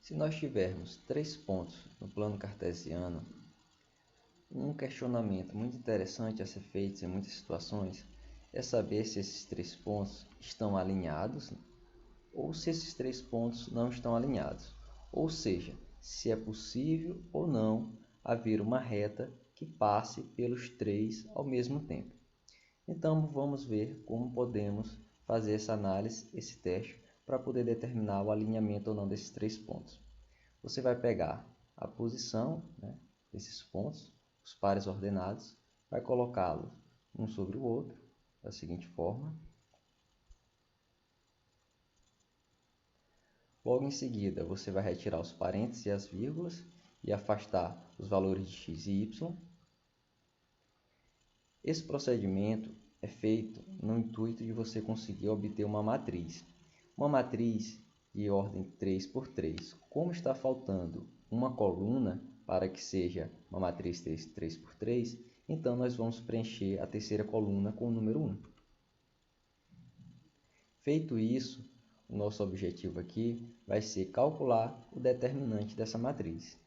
Se nós tivermos 3 pontos no plano cartesiano, um questionamento muito interessante a ser feito em muitas situações é saber se esses 3 pontos estão alinhados ou se esses 3 pontos não estão alinhados, ou seja, se é possível ou não haver uma reta que passe pelos 3 ao mesmo tempo. Então vamos ver como podemos fazer essa análise, esse teste, para poder determinar o alinhamento ou não desses 3 pontos. Você vai pegar a posição desses pontos, os pares ordenados, vai colocá-los um sobre o outro, da seguinte forma. Logo em seguida, você vai retirar os parênteses e as vírgulas e afastar os valores de x e y. Esse procedimento é feito no intuito de você conseguir obter uma matriz. Uma matriz de ordem 3 por 3. Como está faltando uma coluna para que seja uma matriz 3 por 3, então nós vamos preencher a terceira coluna com o número 1. Feito isso, o nosso objetivo aqui vai ser calcular o determinante dessa matriz.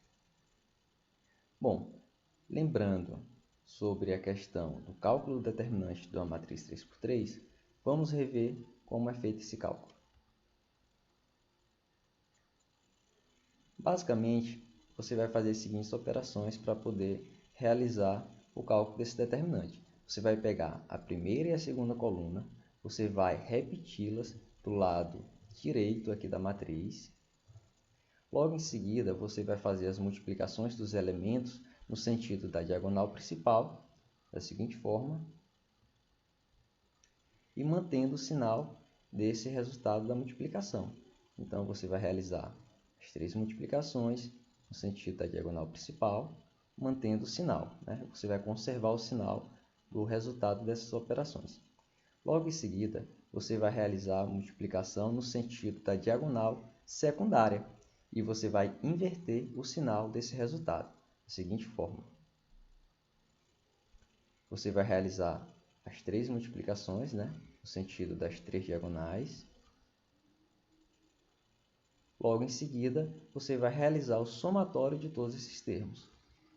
Bom, lembrando sobre a questão do cálculo do determinante de uma matriz 3 por 3, vamos rever como é feito esse cálculo. Basicamente, você vai fazer as seguintes operações para poder realizar o cálculo desse determinante. Você vai pegar a primeira e a segunda coluna, você vai repeti-las do lado direito aqui da matriz. Logo em seguida, você vai fazer as multiplicações dos elementos no sentido da diagonal principal, da seguinte forma, e mantendo o sinal desse resultado da multiplicação. Então, você vai realizar as 3 multiplicações no sentido da diagonal principal, mantendo o sinal. Você vai conservar o sinal do resultado dessas operações. Logo em seguida, você vai realizar a multiplicação no sentido da diagonal secundária e você vai inverter o sinal desse resultado, da seguinte forma. Você vai realizar as 3 multiplicações, no sentido das 3 diagonais. Logo em seguida, você vai realizar o somatório de todos esses termos.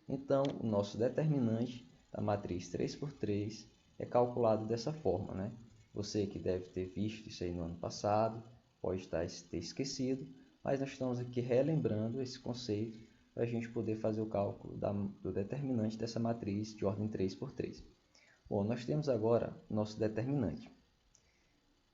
Então, o nosso determinante da matriz 3 por 3 é calculado dessa forma. Você que deve ter visto isso aí no ano passado, pode ter esquecido, mas nós estamos aqui relembrando esse conceito para a gente poder fazer o cálculo do determinante dessa matriz de ordem 3 por 3. Bom, nós temos agora o nosso determinante.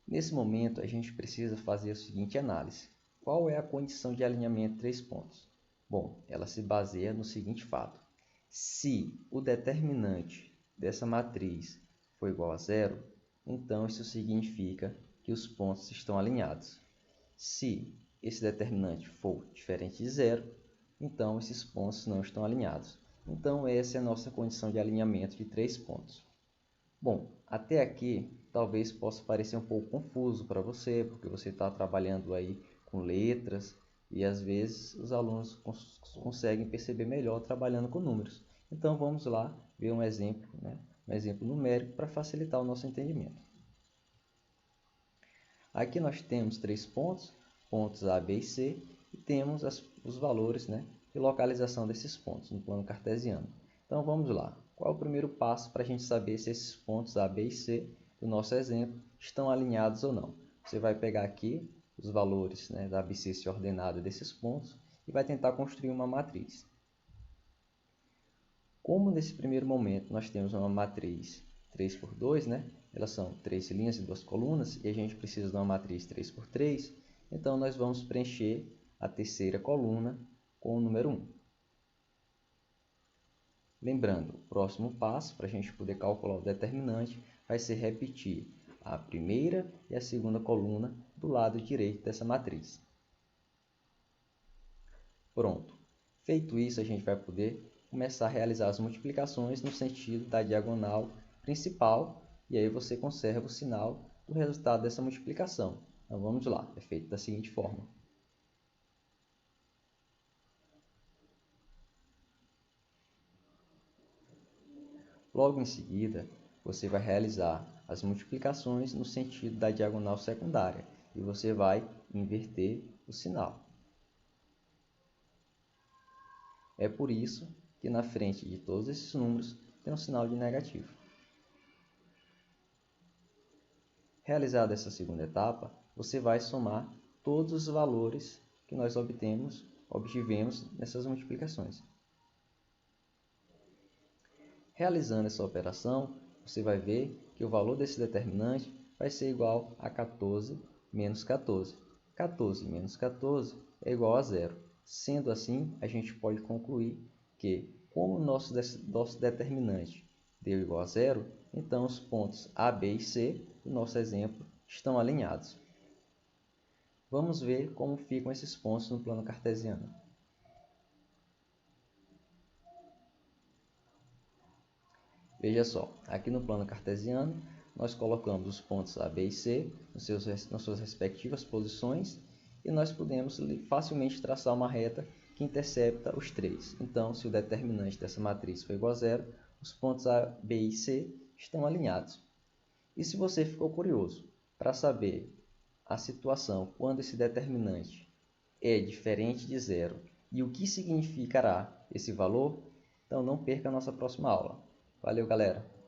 Nesse momento, a gente precisa fazer a seguinte análise. Qual é a condição de alinhamento de 3 pontos? Bom, ela se baseia no seguinte fato. Se o determinante dessa matriz for igual a zero, então isso significa que os pontos estão alinhados. Se esse determinante for diferente de zero, então esses pontos não estão alinhados. Então essa é a nossa condição de alinhamento de 3 pontos. Bom, até aqui talvez possa parecer um pouco confuso para você, porque você está trabalhando aí com letras e às vezes os alunos conseguem perceber melhor trabalhando com números. Então vamos lá ver um exemplo, um exemplo numérico para facilitar o nosso entendimento. Aqui nós temos 3 pontos, pontos A, B e C, e temos os valores de localização desses pontos no plano cartesiano. Então vamos lá. Qual é o primeiro passo para a gente saber se esses pontos A, B e C do nosso exemplo estão alinhados ou não? Você vai pegar aqui os valores da abscissa ordenada desses pontos e vai tentar construir uma matriz. Como nesse primeiro momento nós temos uma matriz 3 por 2, elas são 3 linhas e 2 colunas, e a gente precisa de uma matriz 3 por 3, então nós vamos preencher a terceira coluna com o número 1. Lembrando, o próximo passo para a gente poder calcular o determinante vai ser repetir a primeira e a segunda coluna do lado direito dessa matriz. Pronto. Feito isso, a gente vai poder começar a realizar as multiplicações no sentido da diagonal principal, e aí você conserva o sinal do resultado dessa multiplicação. Então vamos lá, é feito da seguinte forma. Logo em seguida, você vai realizar as multiplicações no sentido da diagonal secundária e você vai inverter o sinal. É por isso que na frente de todos esses números tem um sinal de negativo. Realizada essa segunda etapa, você vai somar todos os valores que nós obtivemos nessas multiplicações. Realizando essa operação, você vai ver que o valor desse determinante vai ser igual a 14 menos 14. 14 menos 14 é igual a zero. Sendo assim, a gente pode concluir que, como o nosso determinante deu igual a zero, então os pontos A, B e C do nosso exemplo estão alinhados. Vamos ver como ficam esses pontos no plano cartesiano. Veja só, aqui no plano cartesiano, nós colocamos os pontos A, B e C nas suas respectivas posições e nós podemos facilmente traçar uma reta que intercepta os três. Então, se o determinante dessa matriz for igual a zero, os pontos A, B e C estão alinhados. E se você ficou curioso para saber a situação quando esse determinante é diferente de zero e o que significará esse valor, então não perca a nossa próxima aula. Valeu, galera!